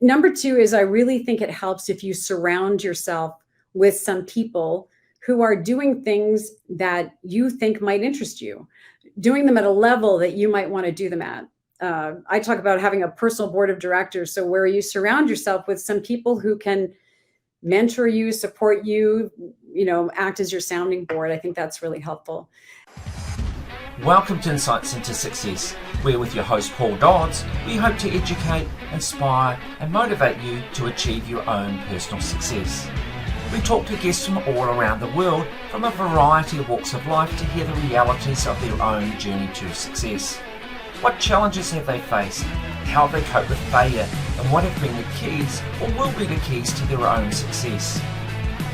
Number two is I really think it helps if you surround yourself with some people who are doing things that you think might interest you, doing them at a level that you might want to do them at. I talk about having a personal board of directors. So where you surround yourself with some people who can mentor you, support you, act as your sounding board. I think that's really helpful. Welcome to Insights into Success. We're with your host, Paul Dodds. We hope to educate, inspire, and motivate you to achieve your own personal success. We talk to guests from all around the world from a variety of walks of life to hear the realities of their own journey to success. What challenges have they faced? How have they coped with failure? And what have been the keys or will be the keys to their own success?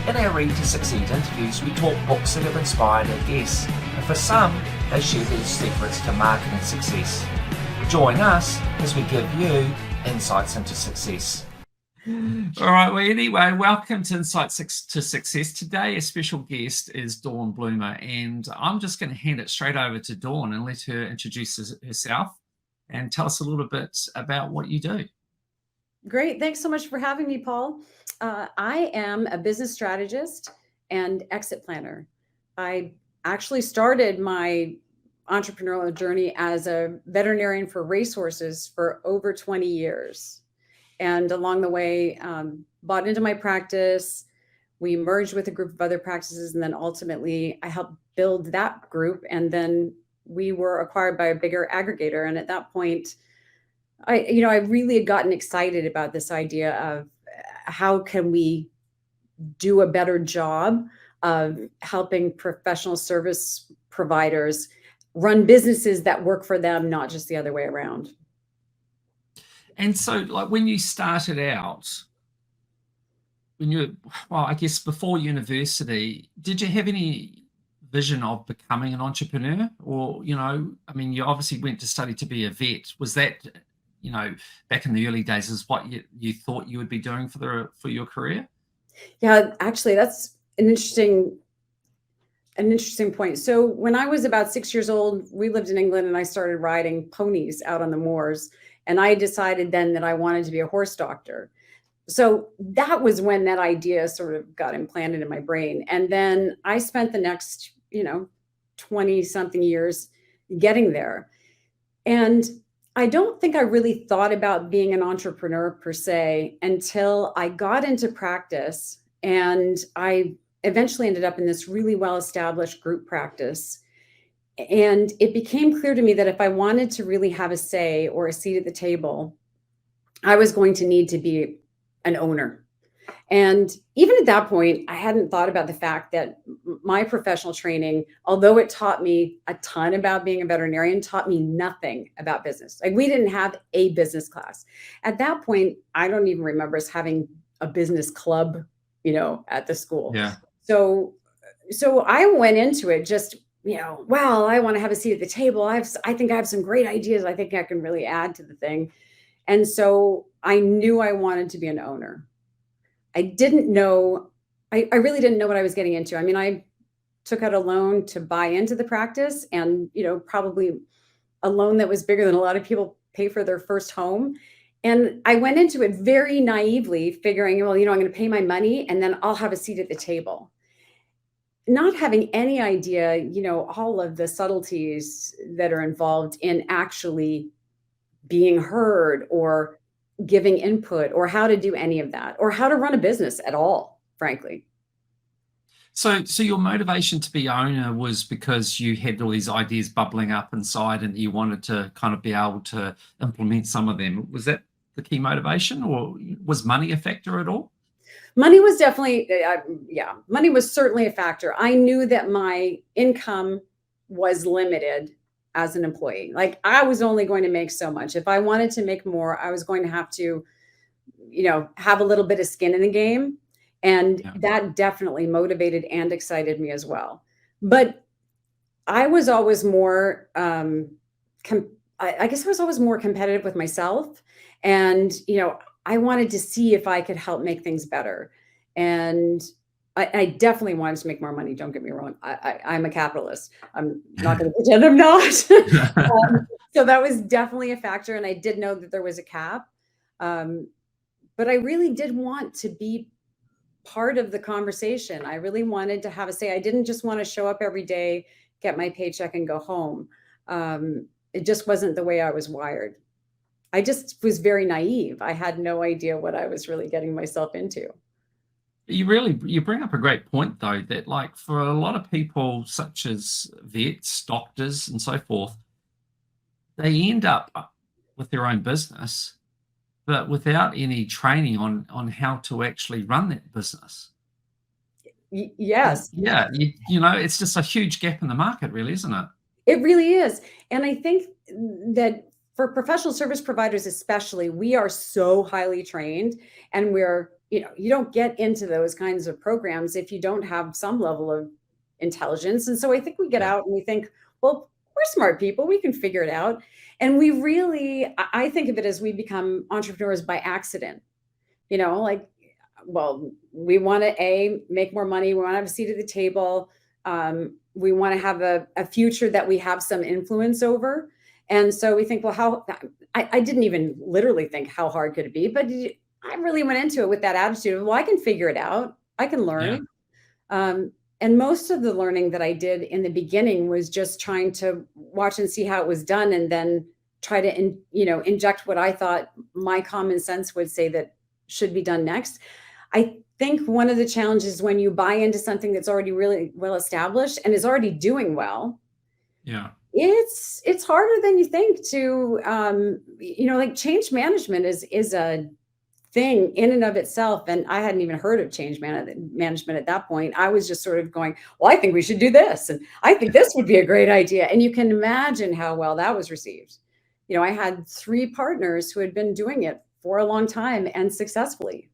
In our Read to Succeed interviews, we talk books that have inspired our guests, and for some, they share their secrets to marketing success. Join us as we give you insights into success. All right, well, anyway, welcome to Insights to Success. Today, a special guest is Dawn Bloomer, and I'm just going to hand it straight over to Dawn and let her introduce herself and tell us a little bit about what you do. Great. Thanks so much for having me, Paul. I am a business strategist and exit planner. I actually started my entrepreneurial journey as a veterinarian for racehorses for over 20 years. And along the way, bought into my practice. We merged with a group of other practices. And then ultimately, I helped build that group. And then we were acquired by a bigger aggregator. And at that point, I really had gotten excited about this idea of how can we do a better job of helping professional service providers run businesses that work for them, not just the other way around. And so, like, when you started out, I guess before university, did you have any vision of becoming an entrepreneur? Or, you obviously went to study to be a vet. Was that, back in the early days, is what you thought you would be doing for your career? Yeah, actually, that's an interesting point. So when I was about 6 years old, we lived in England and I started riding ponies out on the moors. And I decided then that I wanted to be a horse doctor. So that was when that idea sort of got implanted in my brain. And then I spent the next, 20 something years getting there. And I don't think I really thought about being an entrepreneur per se until I got into practice, and I eventually ended up in this really well-established group practice. And it became clear to me that if I wanted to really have a say or a seat at the table, I was going to need to be an owner. And even at that point, I hadn't thought about the fact that my professional training, although it taught me a ton about being a veterinarian, taught me nothing about business. Like, we didn't have a business class. At that point, I don't even remember us having a business club, at the school. Yeah. So I went into it just, I want to have a seat at the table. I think I have some great ideas. I think I can really add to the thing. And so I knew I wanted to be an owner. I didn't know, I really didn't know what I was getting into. I mean, I took out a loan to buy into the practice, and, probably a loan that was bigger than a lot of people pay for their first home. And I went into it very naively, figuring, well, I'm going to pay my money and then I'll have a seat at the table. Not having any idea, all of the subtleties that are involved in actually being heard or giving input, or how to do any of that, or how to run a business at all, frankly. So your motivation to be owner was because you had all these ideas bubbling up inside and you wanted to kind of be able to implement some of them. Was that the key motivation, or was money a factor at all? Money was definitely, money was certainly a factor. I knew that my income was limited as an employee. Like, I was only going to make so much. If I wanted to make more, I was going to have to, have a little bit of skin in the game. And that definitely motivated and excited me as well. But I was always more, I guess I was always more competitive with myself. And, I wanted to see if I could help make things better. And I definitely wanted to make more money. Don't get me wrong. I'm a capitalist. I'm not going to pretend I'm not. So that was definitely a factor. And I did know that there was a cap. but I really did want to be part of the conversation. I really wanted to have a say. I didn't just want to show up every day, get my paycheck, and go home. It just wasn't the way I was wired. I just was very naive. I had no idea what I was really getting myself into. You bring up a great point, though, that like for a lot of people, such as vets, doctors, and so forth, they end up with their own business, but without any training on how to actually run that business. Yes. Yeah, you know, it's just a huge gap in the market, really, isn't it? It really is. And I think that for professional service providers, especially, we are so highly trained, and you don't get into those kinds of programs if you don't have some level of intelligence. And so I think we get out and we think, well, we're smart people, we can figure it out. And we really, I think of it as we become entrepreneurs by accident, like, well, we want to make more money. We want to have a seat at the table. We want to have a future that we have some influence over. And so we think, well, I didn't even literally think how hard could it be, but I really went into it with that attitude of, well, I can figure it out. I can learn. Yeah. And most of the learning that I did in the beginning was just trying to watch and see how it was done, and then try to, inject what I thought my common sense would say that should be done next. I think one of the challenges when you buy into something that's already really well established and is already doing well, it's harder than you think to, like change management is a thing in and of itself. And I hadn't even heard of change management at that point. I was just sort of going, well, I think we should do this. And I think this would be a great idea. And you can imagine how well that was received. I had 3 partners who had been doing it for a long time and successfully.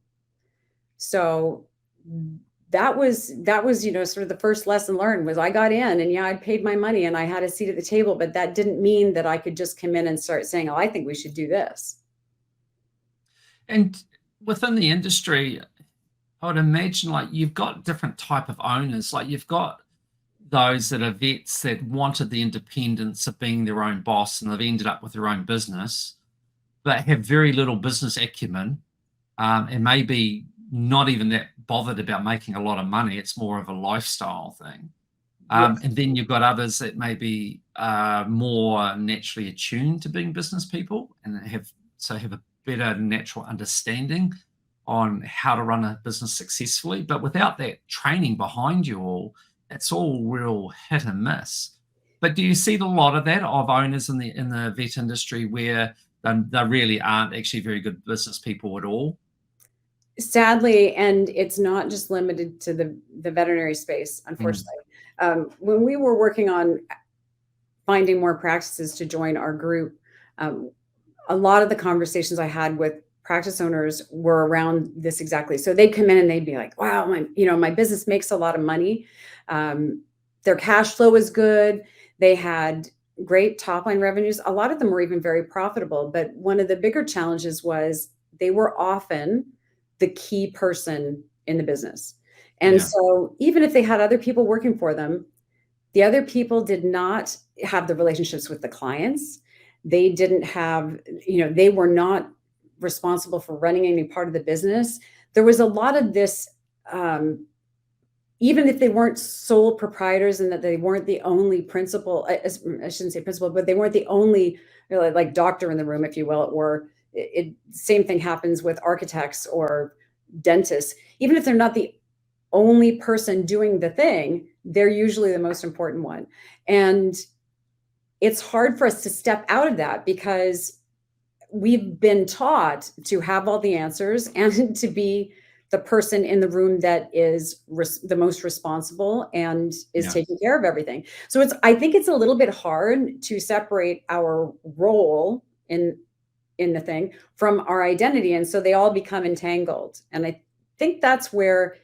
So that was, sort of the first lesson learned was I got in, and I paid my money and I had a seat at the table, but that didn't mean that I could just come in and start saying, oh, I think we should do this. And within the industry, I would imagine like you've got different type of owners. Like you've got those that are vets that wanted the independence of being their own boss, and they've ended up with their own business, but have very little business acumen, and maybe not even that bothered about making a lot of money. It's more of a lifestyle thing. Yes. And then you've got others that may be more naturally attuned to being business people and have a better natural understanding on how to run a business successfully. But without that training behind you all, it's all real hit and miss. But do you see a lot of that of owners in the vet industry where they really aren't actually very good business people at all? Sadly, and it's not just limited to the veterinary space, unfortunately. When we were working on finding more practices to join our group, a lot of the conversations I had with practice owners were around this exactly. So they'd come in and they'd be like, wow, my business makes a lot of money. Their cash flow is good. They had great top line revenues. A lot of them were even very profitable. But one of the bigger challenges was they were often the key person in the business. And so even if they had other people working for them, the other people did not have the relationships with the clients. They didn't have, they were not responsible for running any part of the business. There was a lot of this, even if they weren't sole proprietors and that they weren't the only principal, I shouldn't say principal, but they weren't the only like doctor in the room, if you will, or same thing happens with architects or dentists. Even if they're not the only person doing the thing, they're usually the most important one. And it's hard for us to step out of that because we've been taught to have all the answers and to be the person in the room that is the most responsible and is taking care of everything. So I think it's a little bit hard to separate our role in the thing from our identity. And so they all become entangled. And I think that's where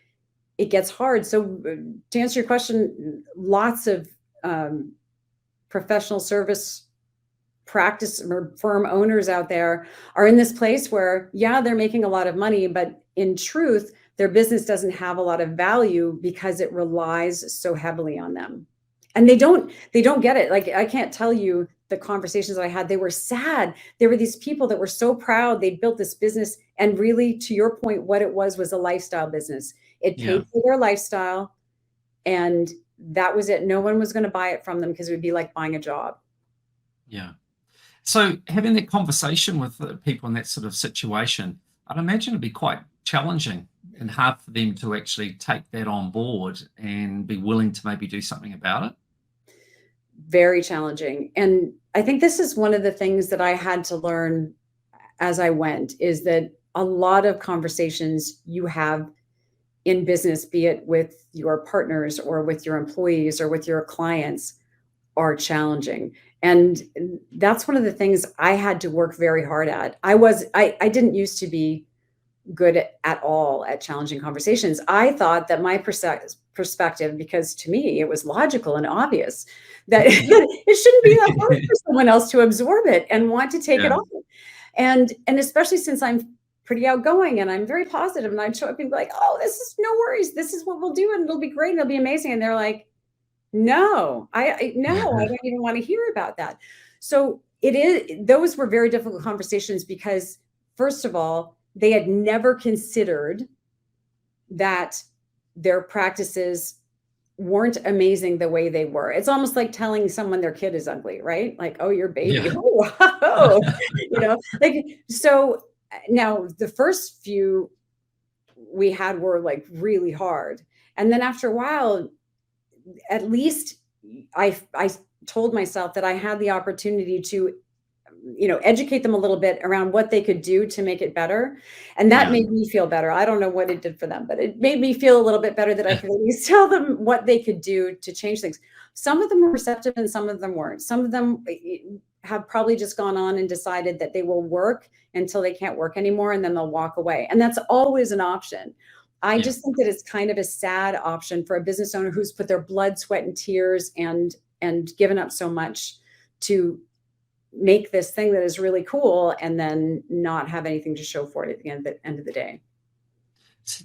it gets hard. So to answer your question, lots of professional service practice or firm owners out there are in this place where, they're making a lot of money, but in truth, their business doesn't have a lot of value because it relies so heavily on them. And they don't get it. Like, I can't tell you the conversations that I had, they were sad. There were these people that were so proud they'd built this business, and really, to your point, what it was a lifestyle business. It Yeah. paid for their lifestyle, and that was it. No one was going to buy it from them because it would be like buying a job. Yeah. So having that conversation with the people in that sort of situation, I'd imagine it'd be quite challenging and hard for them to actually take that on board and be willing to maybe do something about it. Very challenging. And I think this is one of the things that I had to learn as I went, is that a lot of conversations you have in business, be it with your partners or with your employees or with your clients, are challenging. And that's one of the things I had to work very hard at. I didn't used to be good at all at challenging conversations. I thought that my perspective, because to me it was logical and obvious, that it shouldn't be that hard for someone else to absorb it and want to take it Yeah. on. And especially since I'm pretty outgoing and I'm very positive, and I'd show up and be like, oh, this is no worries. This is what we'll do, and it'll be great, and it'll be amazing. And they're like, no, I don't even want to hear about that. So those were very difficult conversations because, first of all, they had never considered that their practices weren't amazing the way they were. It's almost like telling someone their kid is ugly, right? Like, oh, your baby. Yeah. Oh, like, so now the first few we had were like really hard. And then after a while, at least I told myself that I had the opportunity to, educate them a little bit around what they could do to make it better. And that Yeah. made me feel better. I don't know what it did for them, but it made me feel a little bit better that I could at least tell them what they could do to change things. Some of them were receptive and some of them weren't. Some of them have probably just gone on and decided that they will work until they can't work anymore, and then they'll walk away. And that's always an option. I just think that it's kind of a sad option for a business owner who's put their blood, sweat, and tears and given up so much to make this thing that is really cool, and then not have anything to show for it at the end of the day.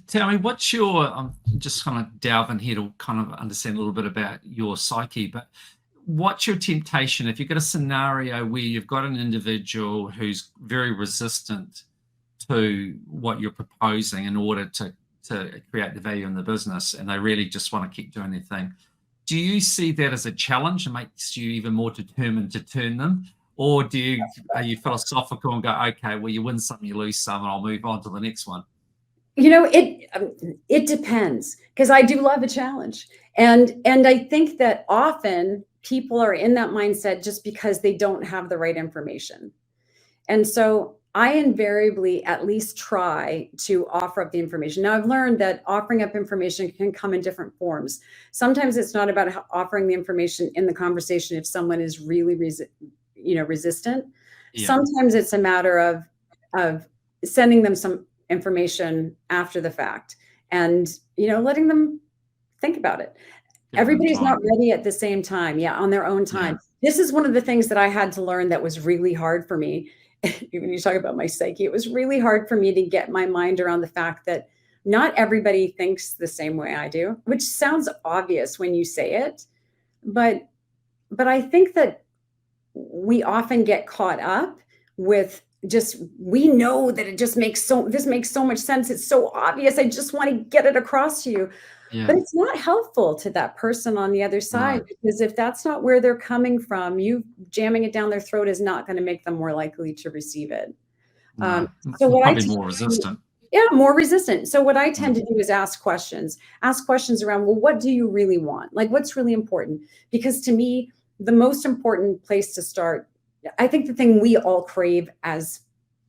Tell me, what's your, I'm just kind of delving here to kind of understand a little bit about your psyche, but what's your temptation if you've got a scenario where you've got an individual who's very resistant to what you're proposing in order to create the value in the business, and they really just want to keep doing their thing? Do you see that as a challenge and makes you even more determined to turn them? Or are you philosophical and go, okay, well, you win some, you lose some, and I'll move on to the next one? It depends, because I do love a challenge. And I think that often people are in that mindset just because they don't have the right information. And so I invariably at least try to offer up the information. Now, I've learned that offering up information can come in different forms. Sometimes it's not about offering the information in the conversation if someone is really resistant. Yeah. Sometimes it's a matter of sending them some information after the fact and letting them think about it. Everybody's not ready at the same time. Yeah, on their own time. Yeah. This is one of the things that I had to learn that was really hard for me. When you talk about my psyche, it was really hard for me to get my mind around the fact that not everybody thinks the same way I do, which sounds obvious when you say it, but I think that we often get caught up with we know that this makes so much sense. It's so obvious. I just want to get it across to you. Yeah. But it's not helpful to that person on the other side, because if that's not where they're coming from, you jamming it down their throat is not going to make them more likely to receive it. So what probably more resistant. Yeah, more resistant. So what I tend to do is ask questions around, well, what do you really want? Like, what's really important? Because to me, the most important place to start, I think the thing we all crave as,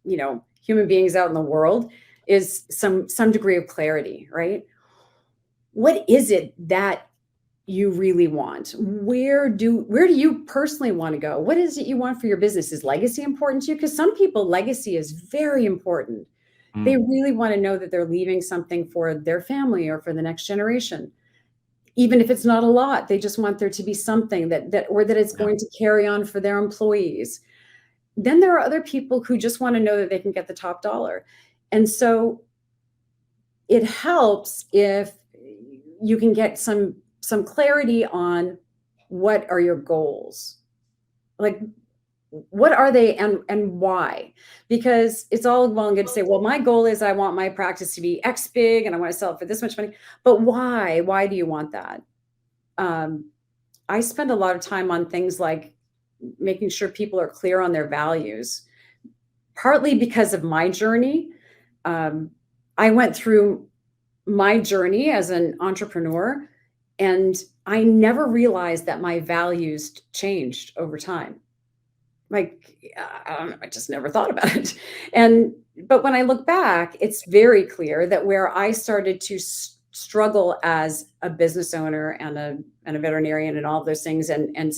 human beings out in the world is some degree of clarity, right? What is it that you really want? Where do you personally want to go? What is it you want for your business? Is legacy important to you? Because some people, legacy is very important. They really want to know that they're leaving something for their family or for the next generation. Even if it's not a lot, they just want there to be something that it's going to carry on for their employees. Then there are other people who just want to know that they can get the top dollar. And so it helps if you can get some clarity on what are your goals. Like, what are they and why? Because it's all well and good to say, well, my goal is I want my practice to be X big and I want to sell it for this much money. But why? Why do you want that? I spend a lot of time on things like making sure people are clear on their values, partly because of my journey. I went through my journey as an entrepreneur, and I never realized that my values changed over time. Like, I don't know, I just never thought about it. But when I look back, it's very clear that where I started to struggle as a business owner and a veterinarian and all of those things, and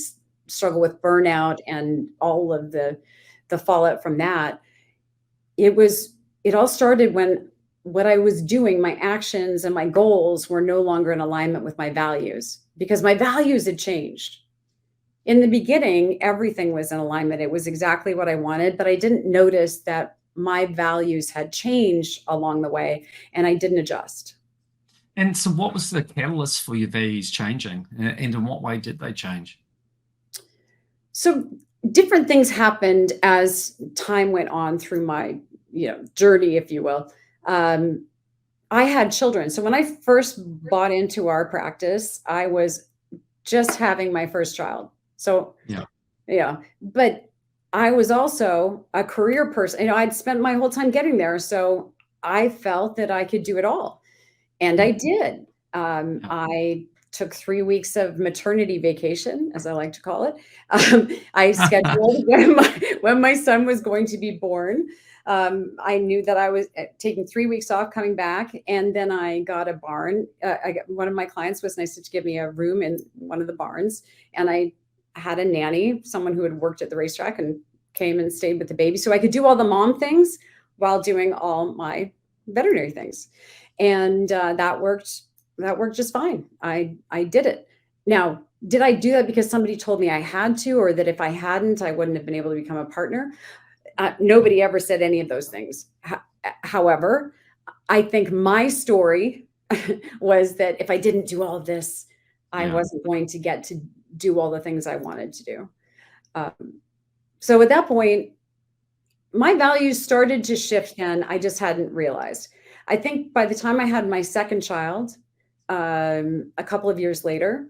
struggle with burnout and all of the fallout from that, it all started when what I was doing, my actions and my goals were no longer in alignment with my values, because my values had changed. In the beginning, everything was in alignment. It was exactly what I wanted, but I didn't notice that my values had changed along the way, and I didn't adjust. And so what was the catalyst for your values changing, and in what way did they change? So different things happened as time went on through my, journey, if you will. I had children. So when I first bought into our practice, I was just having my first child. So Yeah. yeah, but I was also a career person. I'd spent my whole time getting there. So I felt that I could do it all. And I did. Yeah. I took 3 weeks of maternity vacation, as I like to call it. I scheduled when my son was going to be born. I knew that I was taking 3 weeks off, coming back, and then I got a barn. One of my clients was nice to give me a room in one of the barns, and I had a nanny, someone who had worked at the racetrack and came and stayed with the baby, so I could do all the mom things while doing all my veterinary things, and that worked. That worked just fine. I did it. Now, did I do that because somebody told me I had to, or that if I hadn't, I wouldn't have been able to become a partner? Nobody ever said any of those things. However, I think my story was that if I didn't do all of this, I wasn't going to get to do all the things I wanted to do. So at that point, my values started to shift, and I just hadn't realized. I think by the time I had my second child, a couple of years later,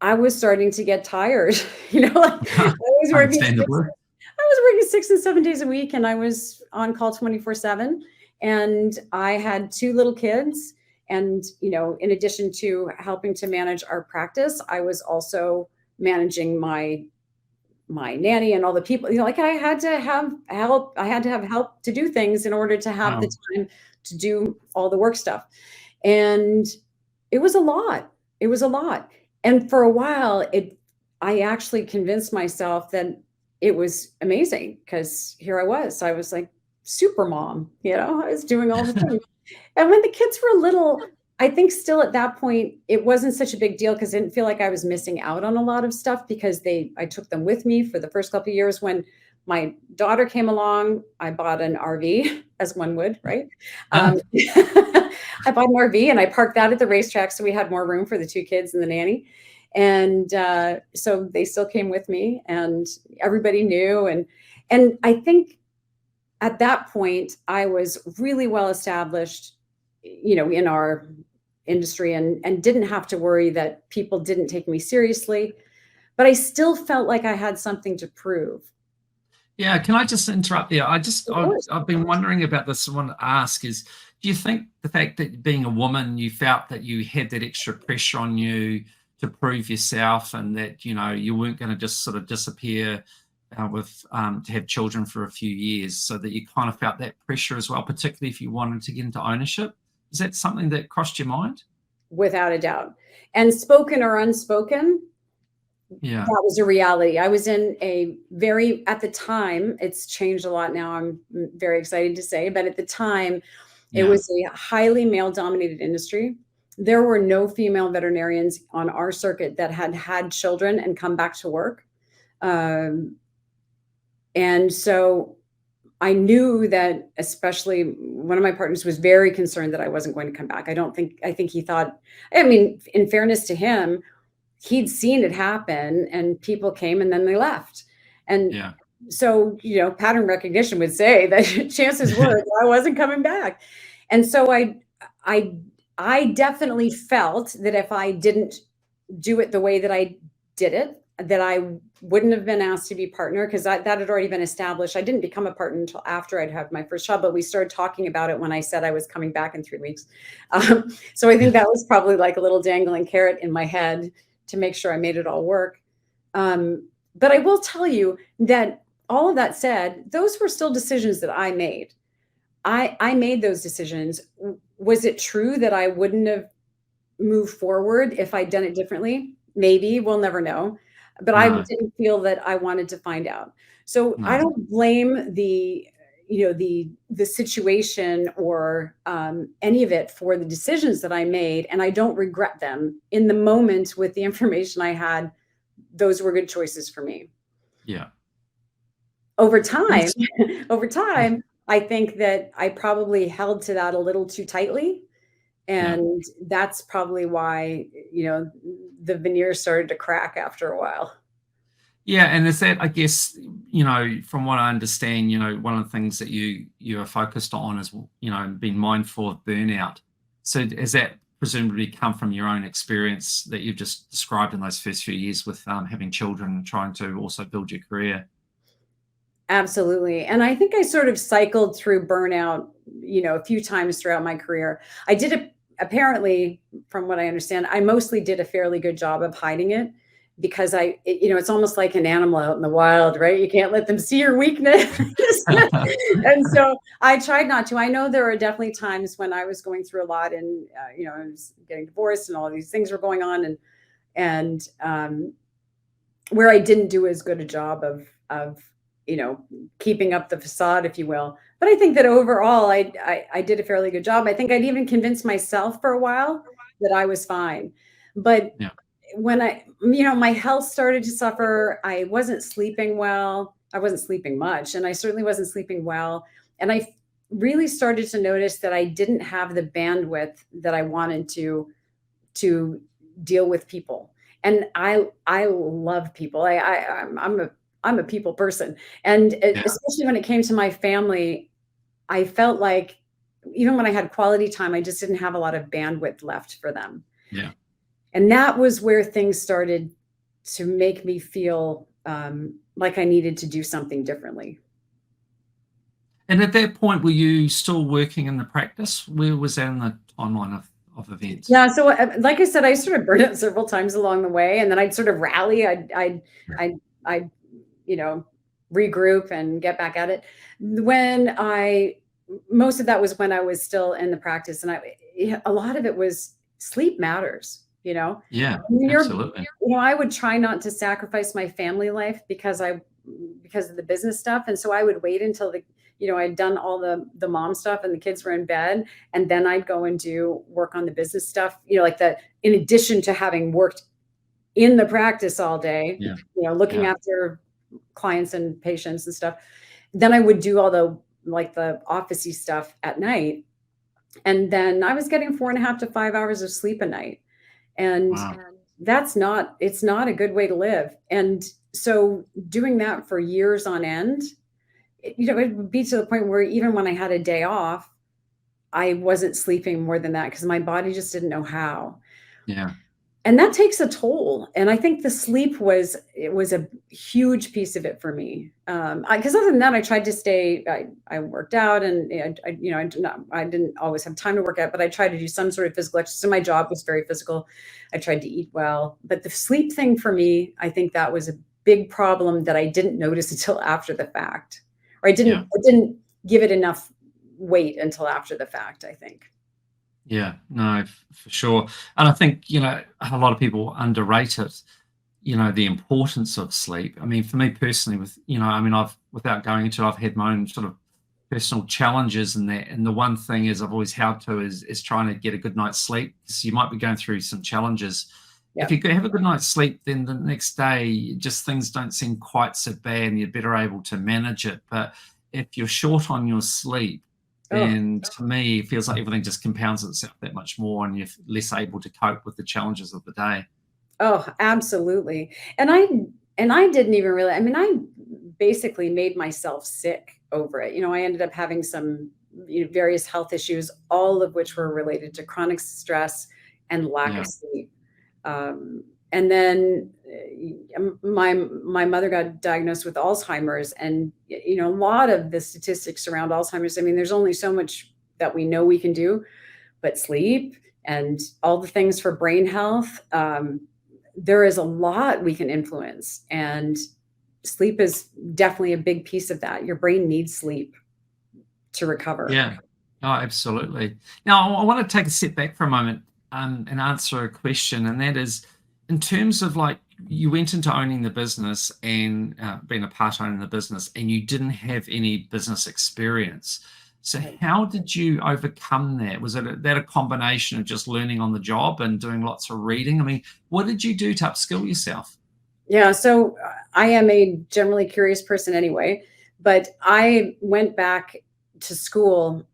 I was starting to get tired. Understandably. I was working 6 and 7 days a week, and I was on call 24/7. And I had 2 little kids. And, in addition to helping to manage our practice, I was also managing my nanny and all the people, like I had to have help. I had to have help to do things in order to have the time to do all the work stuff. And it was a lot. It was a lot. And for a while, I actually convinced myself that it was amazing, because here I was like super mom, I was doing all the things. And when the kids were little, I think still at that point, it wasn't such a big deal, because I didn't feel like I was missing out on a lot of stuff, because I took them with me for the first couple of years. When my daughter came along, I bought an RV, as one would, right? I bought an RV and I parked that at the racetrack, so we had more room for the 2 kids and the nanny. And so they still came with me, and everybody knew. And I think at that point, I was really well established, in our industry, and didn't have to worry that people didn't take me seriously. But I still felt like I had something to prove. Yeah, can I just interrupt there? Of course. I've been wondering about this. I want to ask is, do you think the fact that being a woman, you felt that you had that extra pressure on you to prove yourself, and that, you weren't going to just sort of disappear to have children for a few years, so that you kind of felt that pressure as well, particularly if you wanted to get into ownership? Is that something that crossed your mind? Without a doubt. And spoken or unspoken, Yeah. that was a reality. I was in at the time, it's changed a lot now, I'm very excited to say, but at the time, it was a highly male-dominated industry. There were no female veterinarians on our circuit that had had children and come back to work. And so I knew that, especially one of my partners was very concerned that I wasn't going to come back. I think he thought, in fairness to him, he'd seen it happen, and people came and then they left. And So, pattern recognition would say that chances were that I wasn't coming back. And so I I definitely felt that if I didn't do it the way that I did it, that I wouldn't have been asked to be partner, because that had already been established. I didn't become a partner until after I'd had my first child, but we started talking about it when I said I was coming back in 3 weeks. So I think that was probably like a little dangling carrot in my head to make sure I made it all work. But I will tell you that all of that said, those were still decisions that I made. I made those decisions. Was it true that I wouldn't have moved forward if I'd done it differently? Maybe, we'll never know. But I No, didn't feel that I wanted to find out. So I no. don't blame the situation or any of it for the decisions that I made, and I don't regret them. In the moment, with the information I had, those were good choices for me. Yeah. Over And time, it's over time, I think that I probably held to that a little too tightly, yeah. and that's probably why, the veneer started to crack after a while. Yeah, and is that, I guess, from what I understand, one of the things that you are focused on is, being mindful of burnout. So has that presumably come from your own experience that you've just described in those first few years with having children and trying to also build your career? Absolutely. And I think I sort of cycled through burnout, a few times throughout my career. I did it, apparently, from what I understand, I mostly did a fairly good job of hiding it, because it's almost like an animal out in the wild, right? You can't let them see your weakness. And so I tried not to. I know there are definitely times when I was going through a lot, and, I was getting divorced and all these things were going on, and where I didn't do as good a job of keeping up the facade, if you will. But I think that overall, I did a fairly good job. I think I'd even convinced myself for a while that I was fine. But Yeah. when my health started to suffer, I wasn't sleeping well. I wasn't sleeping much, and I certainly wasn't sleeping well. And I really started to notice that I didn't have the bandwidth that I wanted to deal with people. And I love people. I'm a people person. And Yeah. especially when it came to my family, I felt like even when I had quality time, I just didn't have a lot of bandwidth left for them. Yeah. And that was where things started to make me feel like I needed to do something differently. And at that point, were you still working in the practice? Where was that in the timeline of events? Yeah, so, like I said, I sort of burned out several times along the way, and then I'd sort of rally. I'd you know, regroup and get back at it. When I Most of that was when I was still in the practice, and a lot of it was sleep matters. Yeah, When absolutely. I would try not to sacrifice my family life because of the business stuff, and so I would wait until I'd done all the mom stuff and the kids were in bed, and then I'd go and do work on the business stuff. Like in addition to having worked in the practice all day, Yeah. looking Yeah. after clients and patients and stuff, then I would do all the officey stuff at night, and then I was getting 4.5 to 5 hours of sleep a night. And Wow. it's not a good way to live. And so doing that for years on end, it would be to the point where even when I had a day off, I wasn't sleeping more than that because my body just didn't know how. Yeah. And that takes a toll. And I think the sleep was a huge piece of it for me. Because other than that, I tried to stay. I worked out, and I didn't always have time to work out, but I tried to do some sort of physical exercise. So my job was very physical. I tried to eat well, but the sleep thing for me, I think that was a big problem that I didn't notice until after the fact, or Yeah. I didn't give it enough weight until after the fact, I think. Yeah. No, for sure. And I think, a lot of people underrate it, the importance of sleep. I mean, for me personally, without going into it, I've had my own sort of personal challenges in that. And the one thing I've always held to is trying to get a good night's sleep, because you might be going through some challenges. Yeah. If you have a good night's sleep, then the next day, just things don't seem quite so bad and you're better able to manage it. But if you're short on your sleep, Oh, then to me, it feels like everything just compounds itself that much more and you're less able to cope with the challenges of the day. oh, absolutely. And I didn't even really, I mean, I basically made myself sick over it. I ended up having some various health issues, all of which were related to chronic stress and lack Yeah. of sleep. And then my mother got diagnosed with Alzheimer's, and a lot of the statistics around Alzheimer's, I mean, there's only so much that we know we can do, but sleep and all the things for brain health, there is a lot we can influence, and sleep is definitely a big piece of that. Your brain needs sleep to recover. Yeah. Oh, absolutely. Now, I want to take a step back for a moment and answer a question, and that is, in terms of like, you went into owning the business and being a part owner in the business, and you didn't have any business experience. So how did you overcome that? Was that a combination of just learning on the job and doing lots of reading? I mean, what did you do to upskill yourself? Yeah, so I am a generally curious person anyway, but I went back to school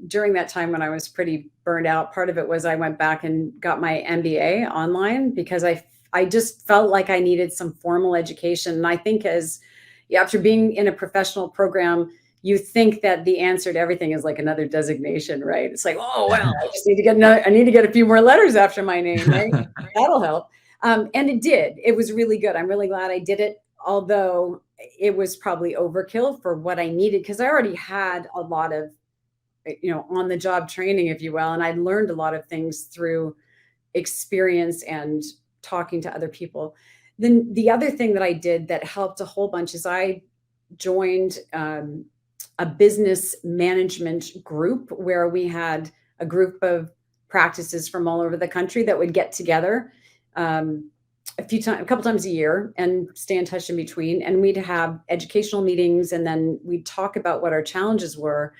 during that time when I was pretty burned out. Part of it was I went back and got my MBA online because I just felt like I needed some formal education. And I think after being in a professional program, you think that the answer to everything is like another designation, right? It's like, oh, well, I just need to get I need to get a few more letters after my name, right? That'll help. And it did. It was really good. I'm really glad I did it, although it was probably overkill for what I needed, because I already had a lot of, on the job training, if you will. And I learned a lot of things through experience and talking to other people. Then the other thing that I did that helped a whole bunch is I joined a business management group where we had a group of practices from all over the country that would get together a couple times a year and stay in touch in between. And we'd have educational meetings, and then we'd talk about what our challenges were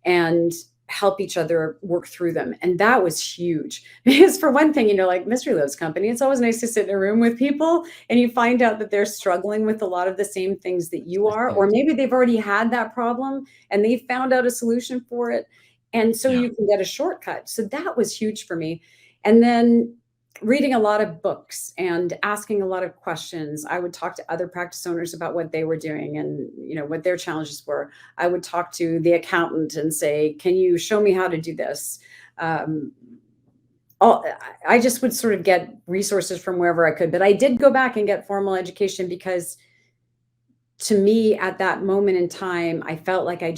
and help each other work through them. And that was huge, because for one thing, like Mystery Love's company, it's always nice to sit in a room with people and you find out that they're struggling with a lot of the same things that you are, or maybe they've already had that problem and they found out a solution for it. And so you can get a shortcut. So that was huge for me. And then reading a lot of books and asking a lot of questions. I would talk to other practice owners about what they were doing and, what their challenges were. I would talk to the accountant and say, can you show me how to do this? I just would sort of get resources from wherever I could, but I did go back and get formal education because to me at that moment in time, I felt like I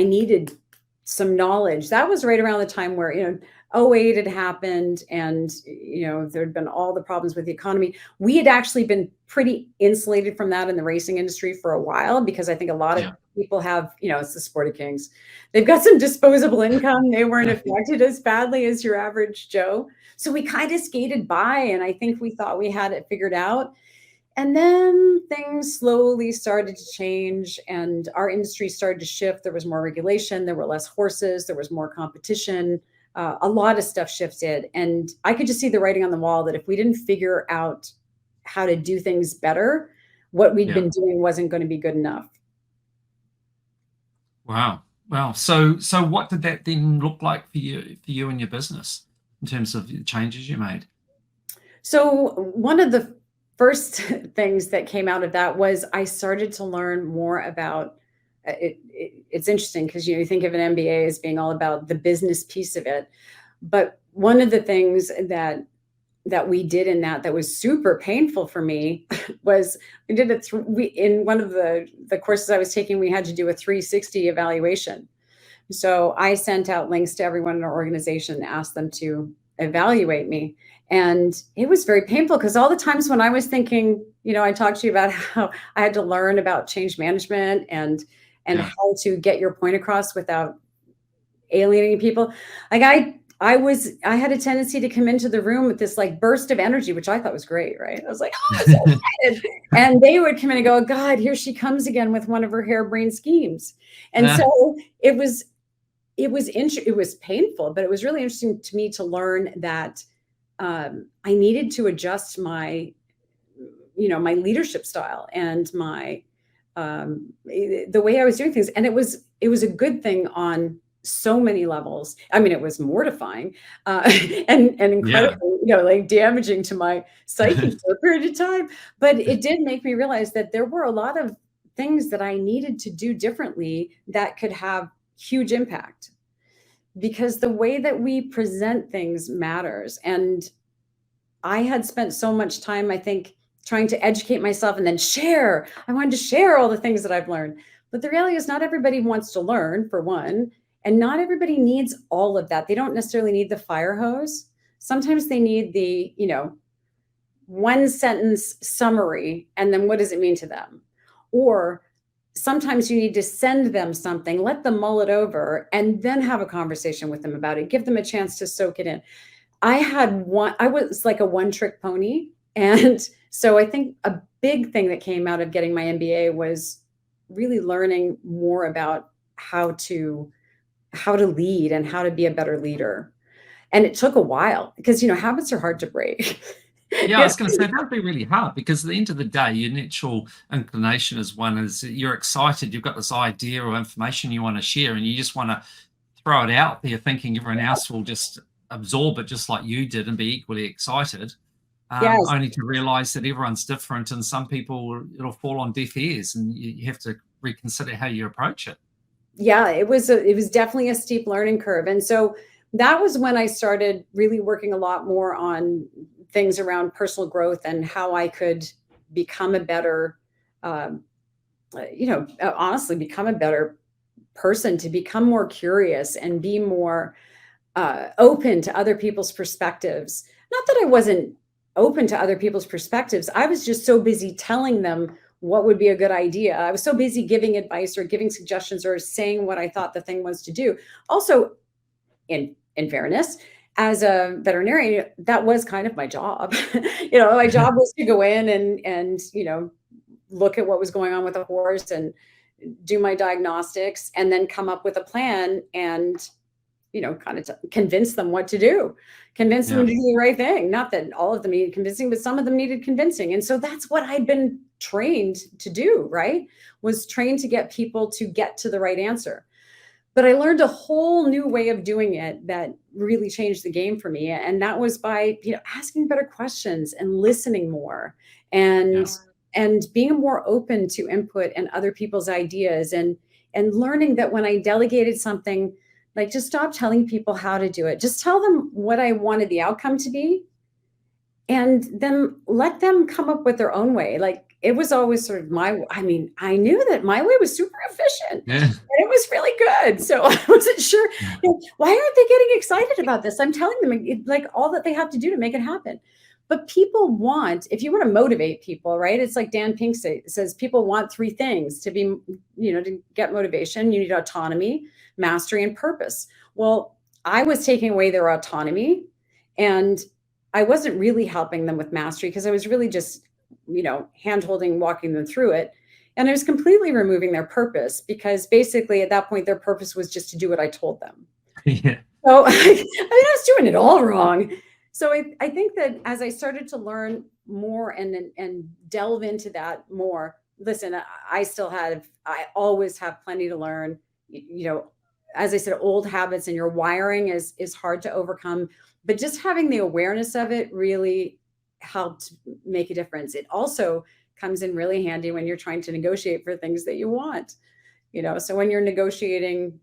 needed some knowledge. That was right around the time where, 08 had happened, and there'd been all the problems with the economy. We had actually been pretty insulated from that in the racing industry for a while, because I think a lot of people have, it's the Sporty Kings. They've got some disposable income. They weren't affected as badly as your average Joe. So we kind of skated by, and I think we thought we had it figured out. And then things slowly started to change, and our industry started to shift. There was more regulation. There were less horses. There was more competition. A lot of stuff shifted, and I could just see the writing on the wall that if we didn't figure out how to do things better, what we'd been doing wasn't going to be good enough. Wow. So what did that then look like for you and your business in terms of the changes you made? So one of the first things that came out of that was I started to learn more about it's interesting because you think of an MBA as being all about the business piece of it, but one of the things that we did in that was super painful for me was we did in one of the courses I was taking, we had to do a 360 evaluation. So I sent out links to everyone in our organization and asked them to evaluate me. And it was very painful because all the times when I was thinking, I talked to you about how I had to learn about change management and how to get your point across without alienating people. Like I had a tendency to come into the room with this like burst of energy, which I thought was great, right? I was like, oh, I'm so excited. And they would come in and go, God, here she comes again with one of her harebrained schemes. And so it was painful, but it was really interesting to me to learn that I needed to adjust my leadership style and my the way I was doing things. And it was a good thing on so many levels. I mean, it was mortifying, and Yeah. incredibly, like damaging to my psyche for a period of time. But it did make me realize that there were a lot of things that I needed to do differently that could have huge impact, because the way that we present things matters. And I had spent so much time, I think, trying to educate myself and then share. I wanted to share all the things that I've learned. But the reality is, not everybody wants to learn, for one, and not everybody needs all of that. They don't necessarily need the fire hose. Sometimes they need the, one sentence summary, and then what does it mean to them? Or sometimes you need to send them something, let them mull it over, and then have a conversation with them about it. Give them a chance to soak it in. I was like a one trick pony. And so I think a big thing that came out of getting my MBA was really learning more about how to lead and how to be a better leader. And it took a while, because, habits are hard to break. Yeah, I was going to say that'd be really hard, because at the end of the day, your natural inclination is you're excited, you've got this idea or information you want to share, and you just want to throw it out there, thinking everyone else will just absorb it just like you did and be equally excited. Yes. Only to realize that everyone's different, and some people it'll fall on deaf ears, and you have to reconsider how you approach it. Yeah, it was definitely a steep learning curve. And so that was when I started really working a lot more on things around personal growth and how I could become a better, honestly, become a better person, to become more curious and be more open to other people's perspectives. Not that I wasn't open to other people's perspectives. I was just so busy telling them what would be a good idea. I was so busy giving advice or giving suggestions or saying what I thought the thing was to do. Also, in fairness, as a veterinarian, that was kind of my job. My job was to go in and look at what was going on with a horse and do my diagnostics, and then come up with a plan and kind of convince them what to do, convince them to do the right thing. Not that all of them needed convincing, but some of them needed convincing. And so that's what I'd been trained to do, right? Was trained to get people to get to the right answer. But I learned a whole new way of doing it that really changed the game for me. And that was by, asking better questions and listening more, and being more open to input and other people's ideas, and learning that when I delegated something, like, just stop telling people how to do it. Just tell them what I wanted the outcome to be, and then let them come up with their own way. Like, it was always sort of I knew that my way was super efficient, and it was really good. So I wasn't sure, why aren't they getting excited about this? I'm telling them like all that they have to do to make it happen. But people want, if you want to motivate people, right? It's like Dan Pink says, people want three things to be, to get motivation. You need autonomy, mastery, and purpose. Well, I was taking away their autonomy, and I wasn't really helping them with mastery, because I was really just, hand-holding, walking them through it. And I was completely removing their purpose, because basically at that point, their purpose was just to do what I told them. Yeah. So I was doing it all wrong. So I think that as I started to learn more and delve into that more, listen, I always have plenty to learn. As I said, old habits and your wiring is hard to overcome, but just having the awareness of it really helped make a difference. It also comes in really handy when you're trying to negotiate for things that you want. So when you're negotiating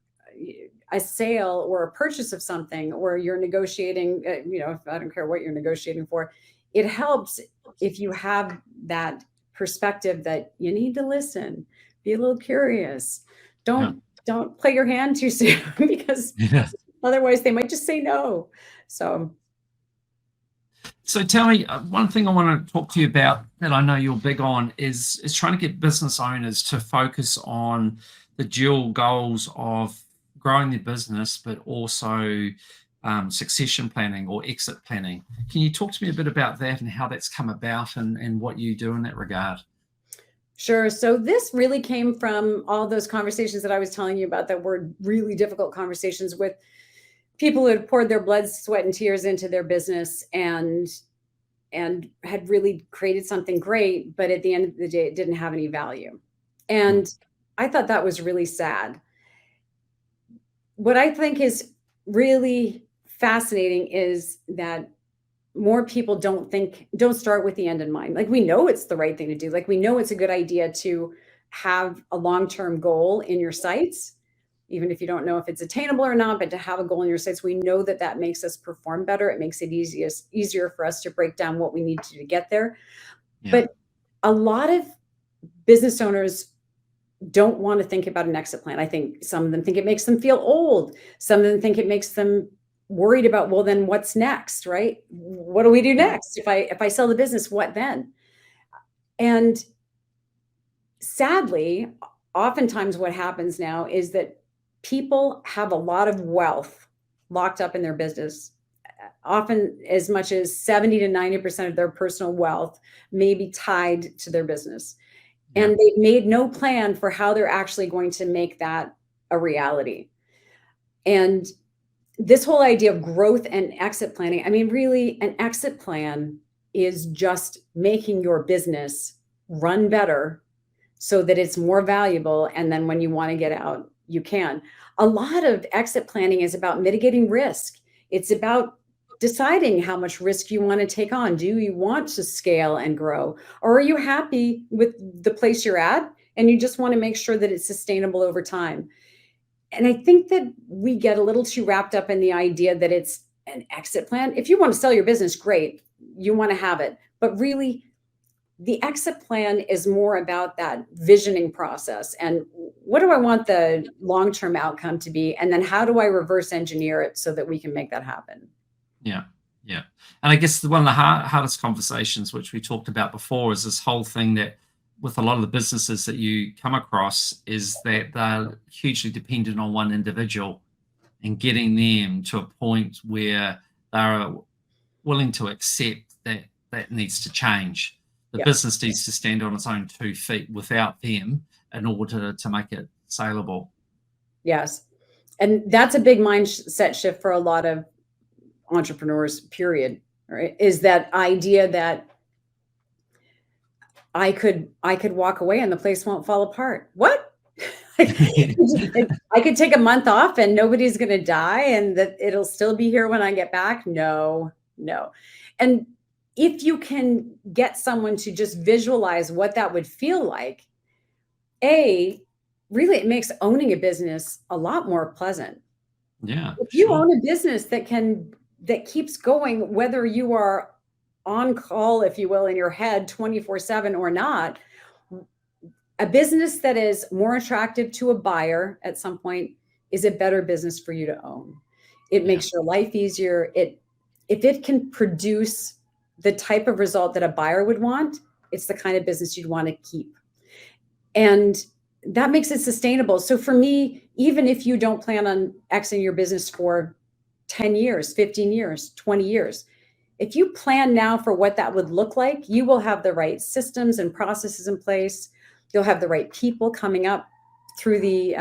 a sale or a purchase of something, or you're negotiating, I don't care what you're negotiating for, it helps if you have that perspective that you need to listen, be a little curious. Don't play your hand too soon, because otherwise they might just say no. So tell me, one thing I want to talk to you about that I know you're big on is trying to get business owners to focus on the dual goals of growing their business, but also succession planning or exit planning. Can you talk to me a bit about that and how that's come about, and what you do in that regard? Sure. So this really came from all those conversations that I was telling you about, that were really difficult conversations with people who had poured their blood, sweat, and tears into their business, and had really created something great, but at the end of the day, it didn't have any value. And I thought that was really sad. what I think is really fascinating is that more people don't start with the end in mind. Like, we know it's the right thing to do. Like, we know it's a good idea to have a long-term goal in your sights, even if you don't know if it's attainable or not, but to have a goal in your sights, we know that that makes us perform better. It makes it easier for us to break down what we need to get there. Yeah. But a lot of business owners don't want to think about an exit plan. I think some of them think it makes them feel old. Some of them think it makes them worried about, well, then what's next, right? What do we do next? If I sell the business, what then? And sadly, oftentimes what happens now is that people have a lot of wealth locked up in their business. Often as much as 70 to 90% of their personal wealth may be tied to their business. And they've made no plan for how they're actually going to make that a reality. And this whole idea of growth and exit planning, I mean, really, an exit plan is just making your business run better so that it's more valuable. And then when you want to get out, you can. A lot of exit planning is about mitigating risk. It's about deciding how much risk you want to take on. Do you want to scale and grow? Or are you happy with the place you're at and you just want to make sure that it's sustainable over time? And I think that we get a little too wrapped up in the idea that it's an exit plan. If you want to sell your business, great, you want to have it. But really, the exit plan is more about that visioning process. And what do I want the long-term outcome to be? And then how do I reverse engineer it so that we can make that happen? Yeah. Yeah. And I guess one of the hardest conversations, which we talked about before, is this whole thing that with a lot of the businesses that you come across is that they're hugely dependent on one individual, and getting them to a point where they're willing to accept that that needs to change. The business needs to stand on its own 2 feet without them in order to make it saleable. Yes. And that's a big mindset shift for a lot of entrepreneurs, period, right? Is that idea that I could walk away and the place won't fall apart. What? I could take a month off and nobody's going to die and that it'll still be here when I get back. No. And if you can get someone to just visualize what that would feel like, really it makes owning a business a lot more pleasant. Yeah. If you own a business that keeps going, whether you are on call, if you will, in your head 24/7 or not, a business that is more attractive to a buyer at some point is a better business for you to own. It makes your life easier. If it can produce the type of result that a buyer would want, it's the kind of business you'd want to keep. And that makes it sustainable. So for me, even if you don't plan on exiting your business for 10 years, 15 years, 20 years, if you plan now for what that would look like, you will have the right systems and processes in place. You'll have the right people coming up through the,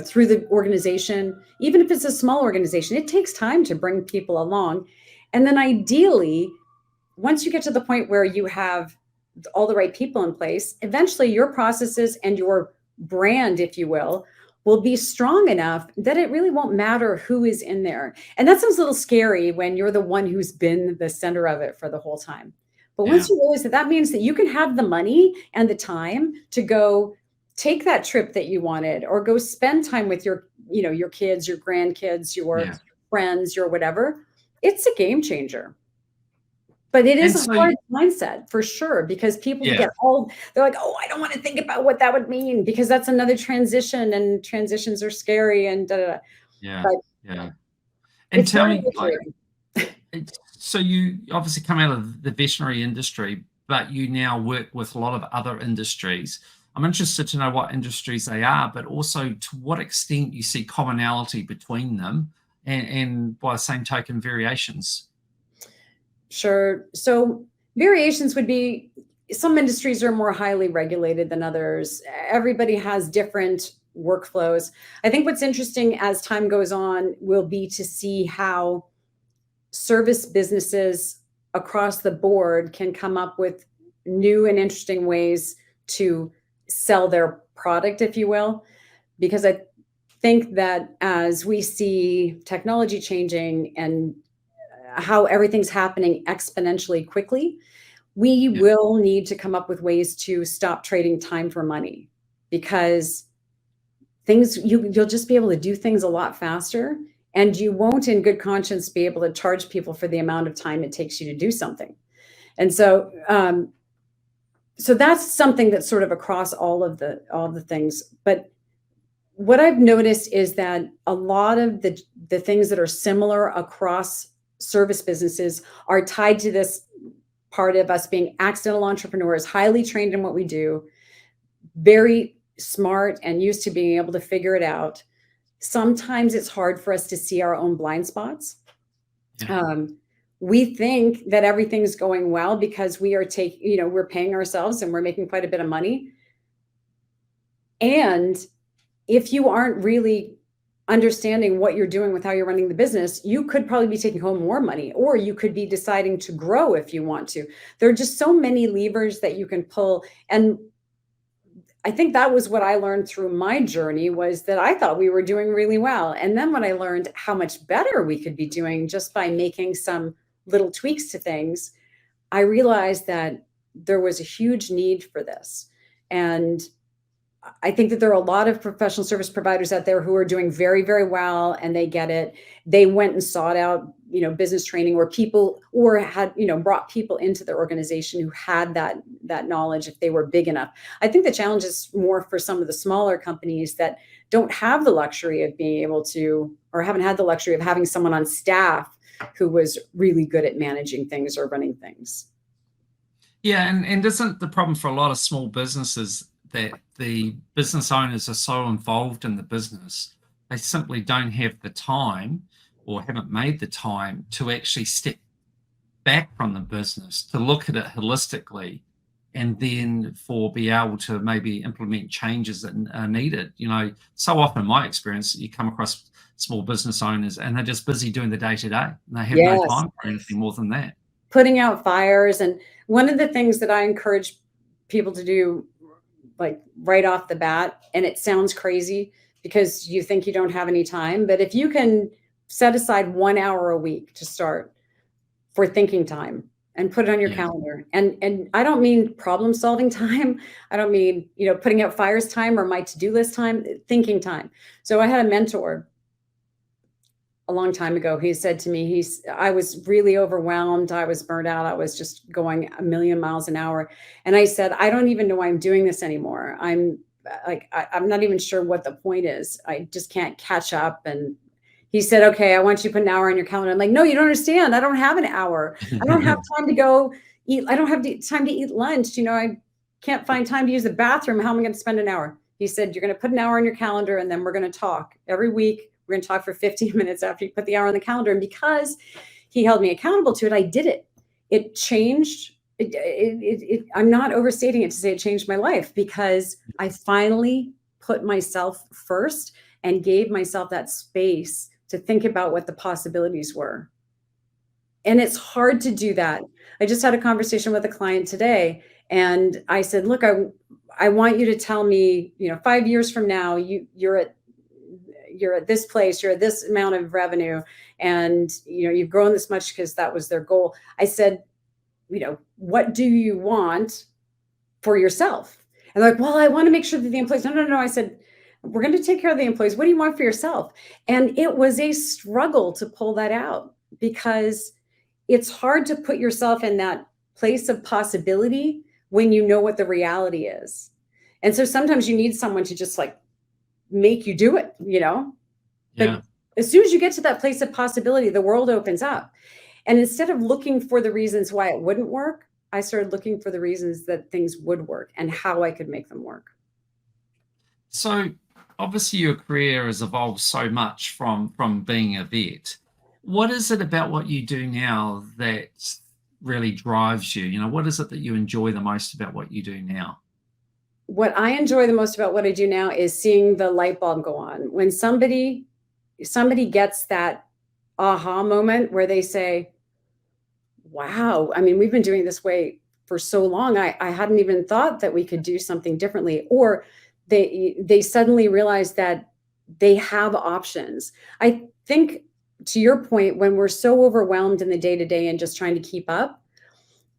through the organization. Even if it's a small organization, it takes time to bring people along. And then ideally, once you get to the point where you have all the right people in place, eventually your processes and your brand, if you will be strong enough that it really won't matter who is in there. And that sounds a little scary when you're the one who's been the center of it for the whole time. But once you realize that means that you can have the money and the time to go take that trip that you wanted, or go spend time with your kids, your grandkids, your friends, your whatever, it's a game changer. But it is a hard mindset for sure, because people get old. They're like, oh, I don't want to think about what that would mean, because that's another transition, and transitions are scary and Yeah. And tell me, so you obviously come out of the veterinary industry, but you now work with a lot of other industries. I'm interested to know what industries they are, but also to what extent you see commonality between them, and by the same token, variations. Sure. So variations would be, some industries are more highly regulated than others. Everybody has different workflows. I think what's interesting as time goes on will be to see how service businesses across the board can come up with new and interesting ways to sell their product, if you will. Because think that as we see technology changing and how everything's happening exponentially quickly, we Yeah. will need to come up with ways to stop trading time for money, because you'll just be able to do things a lot faster, and you won't in good conscience be able to charge people for the amount of time it takes you to do something. And so that's something that's sort of across all the things. But what I've noticed is that a lot of the things that are similar across service businesses are tied to this part of us being accidental entrepreneurs, highly trained in what we do, very smart and used to being able to figure it out. Sometimes it's hard for us to see our own blind spots. Yeah. We think that everything's going well because we're paying ourselves and we're making quite a bit of money. And if you aren't really understanding what you're doing with how you're running the business, you could probably be taking home more money, or you could be deciding to grow if you want to. There are just so many levers that you can pull. And I think that was what I learned through my journey, was that I thought we were doing really well. And then when I learned how much better we could be doing just by making some little tweaks to things, I realized that there was a huge need for this. And I think that there are a lot of professional service providers out there who are doing very, very well, and they get it. They went and sought out, business training, or had, brought people into their organization who had that knowledge if they were big enough. I think the challenge is more for some of the smaller companies that don't have the luxury of being able to, or haven't had the luxury of having someone on staff who was really good at managing things or running things. Yeah, and isn't the problem for a lot of small businesses that the business owners are so involved in the business, they simply don't have the time, or haven't made the time, to actually step back from the business, to look at it holistically, and then be able to maybe implement changes that are needed. So often in my experience, you come across small business owners and they're just busy doing the day-to-day, and they have no Yes. time for anything more than that. Putting out fires. And one of the things that I encourage people to do, like right off the bat, and it sounds crazy because you think you don't have any time, but if you can set aside 1 hour a week to start for thinking time and put it on your Yeah. calendar. And I don't mean problem solving time. I don't mean, putting out fires time or my to-do list time, thinking time. So I had a mentor a long time ago. He said to me, I was really overwhelmed. I was burnt out. I was just going a million miles an hour. And I said, I don't even know why I'm doing this anymore. I'm not even sure what the point is. I just can't catch up. And he said, okay, I want you to put an hour on your calendar. I'm like, no, you don't understand. I don't have an hour. I don't have time to go eat. I don't have time to eat lunch. I can't find time to use the bathroom. How am I going to spend an hour? He said, you're going to put an hour on your calendar, and then we're going to talk every week. We're going to talk for 15 minutes after you put the hour on the calendar. And because he held me accountable to it, I did it. It changed. I'm not overstating it to say it changed my life, because I finally put myself first and gave myself that space to think about what the possibilities were. And it's hard to do that. I just had a conversation with a client today, and I said, look, I want you to tell me, 5 years from now, you're at this place, you're at this amount of revenue, and you've grown this much, because that was their goal. I said, what do you want for yourself? And they're like, well, I want to make sure that the employees, no. I said, we're going to take care of the employees. What do you want for yourself? And it was a struggle to pull that out, because it's hard to put yourself in that place of possibility when you know what the reality is. And so sometimes you need someone to just make you do it, Yeah. But as soon as you get to that place of possibility, the world opens up. And instead of looking for the reasons why it wouldn't work, I started looking for the reasons that things would work and how I could make them work. So obviously your career has evolved so much from being a vet. What is it about what you do now that really drives you? What is it that you enjoy the most about what you do now? What I enjoy the most about what I do now is seeing the light bulb go on. When somebody gets that aha moment where they say, wow, I mean, we've been doing this way for so long. I hadn't even thought that we could do something differently. Or they suddenly realize that they have options. I think, to your point, when we're so overwhelmed in the day-to-day and just trying to keep up,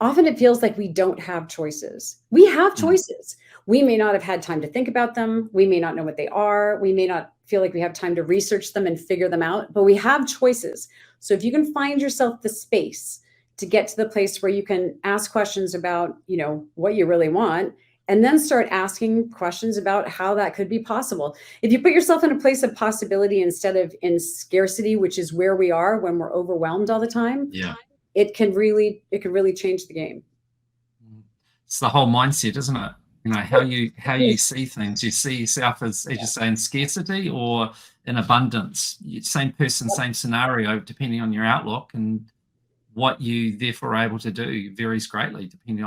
often it feels like we don't have choices. We have choices. We may not have had time to think about them. We may not know what they are. We may not feel like we have time to research them and figure them out, but we have choices. So if you can find yourself the space to get to the place where you can ask questions about, what you really want, and then start asking questions about how that could be possible. If you put yourself in a place of possibility instead of in scarcity, which is where we are when we're overwhelmed all the time, Yeah. it can really change the game. It's the whole mindset, isn't it? How you see things. You see yourself as you say, in scarcity or in abundance. Same person, same scenario, depending on your outlook, and what you therefore are able to do varies greatly depending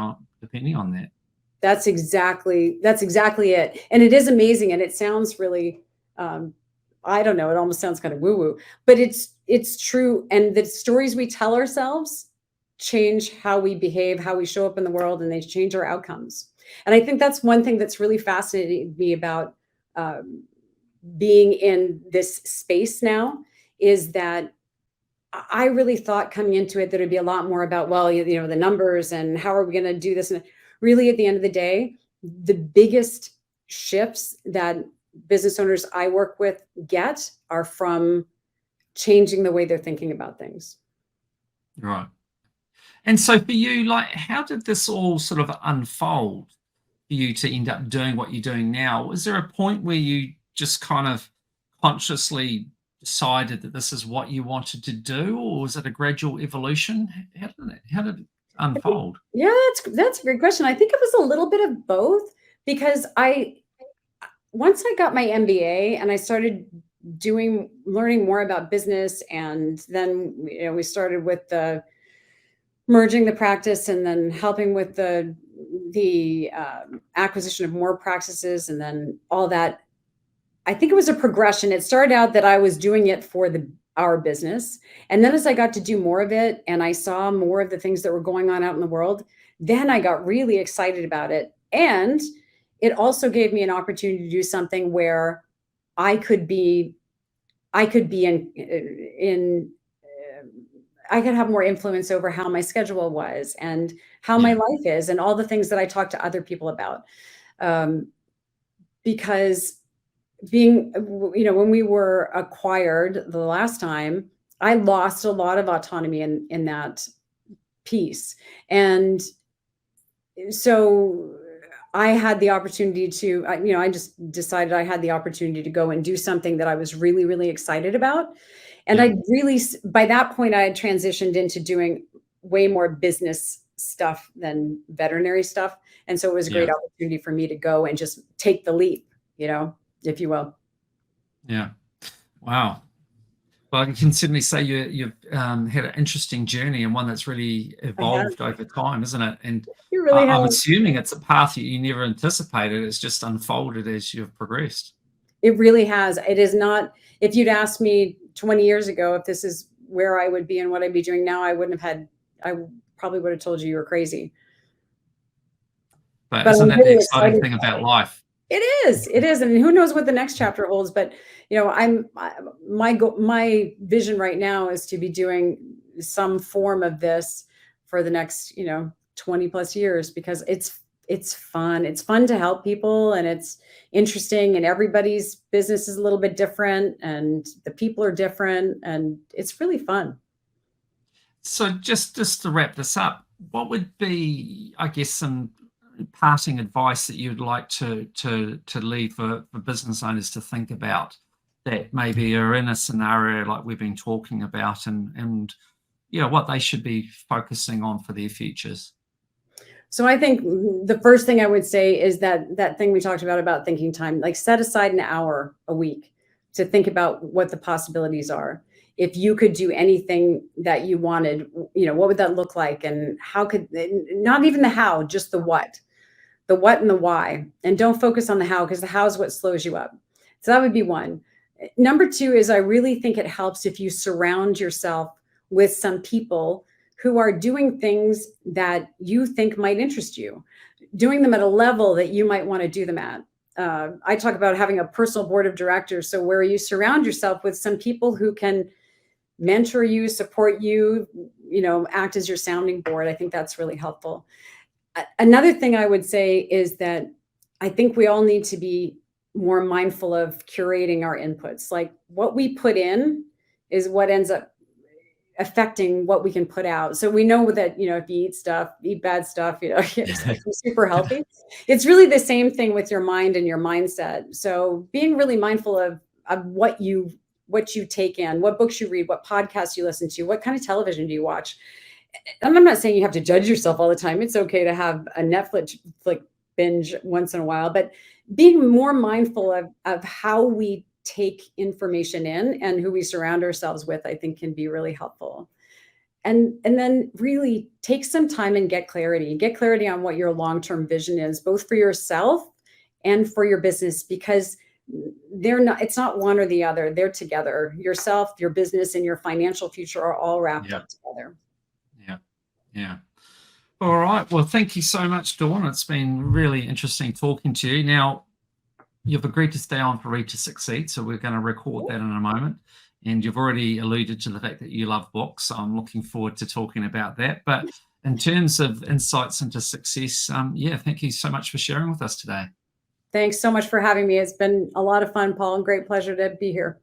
on that. That's exactly it. And it is amazing. And it sounds really, I don't know, it almost sounds kind of woo-woo, but it's true. And the stories we tell ourselves change how we behave, how we show up in the world, and they change our outcomes. And I think that's one thing that's really fascinating me about being in this space now, is that I really thought coming into it that it'd be a lot more about, well, the numbers and how are we going to do this? And really, at the end of the day, the biggest shifts that business owners I work with get are from changing the way they're thinking about things. Right. And so for you, how did this all sort of unfold for you to end up doing what you're doing now? Was there a point where you just kind of consciously decided that this is what you wanted to do, or was it a gradual evolution? How did it unfold? Yeah, that's a great question. I think it was a little bit of both, because once I got my MBA and I started learning more about business, and then we started with the merging the practice and then helping with the acquisition of more practices, and then all that. I think it was a progression. It started out that I was doing it for our business. And then as I got to do more of it and I saw more of the things that were going on out in the world, then I got really excited about it. And it also gave me an opportunity to do something where I could have more influence over how my schedule was and how my life is and all the things that I talk to other people about. Because when we were acquired the last time, I lost a lot of autonomy in that piece. And so I had the opportunity to, I just decided I had the opportunity to go and do something that I was really, really excited about. And by that point, I had transitioned into doing way more business stuff than veterinary stuff. And so it was a great opportunity for me to go and just take the leap, if you will. Yeah. Wow. Well, I can certainly say you've had an interesting journey, and one that's really evolved over time, isn't it? And You really I'm have. assuming it's a path that you never anticipated. It's just unfolded as you've progressed. It really has. It is not. If you'd asked me 20 years ago if this is where I would be and what I'd be doing now, I probably would have told you were crazy. But isn't that really the exciting thing about life? It is. And who knows what the next chapter holds, but my vision right now is to be doing some form of this for the next, 20 plus years, because it's fun. It's fun to help people, and it's interesting, and everybody's business is a little bit different, and the people are different, and it's really fun. So just to wrap this up, what would be, I guess, some parting advice that you'd like to leave for business owners to think about, that maybe are in a scenario like we've been talking about, and what they should be focusing on for their futures? So I think the first thing I would say is that thing we talked about thinking time. Like, set aside an hour a week to think about what the possibilities are. If you could do anything that you wanted, what would that look like? And how could, not even the how, just the what and the why. And don't focus on the how, because the how is what slows you up. So that would be one. Number two is, I really think it helps if you surround yourself with some people who are doing things that you think might interest you, doing them at a level that you might want to do them at. I talk about having a personal board of directors. So where you surround yourself with some people who can mentor you, support you, act as your sounding board. I think that's really helpful. Another thing I would say is that I think we all need to be more mindful of curating our inputs. Like what we put in is what ends up affecting what we can put out. So we know that, if you eat bad stuff, it's super healthy. It's really the same thing with your mind and your mindset. So being really mindful of what you take in, what books you read, what podcasts you listen to, what kind of television do you watch. And I'm not saying you have to judge yourself all the time. It's okay to have a Netflix binge once in a while, but being more mindful of how we take information in and who we surround ourselves with, I think can be really helpful. And then really take some time and get clarity on what your long-term vision is, both for yourself and for your business, because it's not one or the other. They're together. Yourself, your business, and your financial future are all wrapped up together. Yeah. All right. Well, thank you so much, Dawn. It's been really interesting talking to you. Now, you've agreed to stay on for Read to Succeed, so we're going to record that in a moment. And you've already alluded to the fact that you love books, so I'm looking forward to talking about that. But in terms of insights into success, thank you so much for sharing with us today. Thanks so much for having me. It's been a lot of fun, Paul, and great pleasure to be here.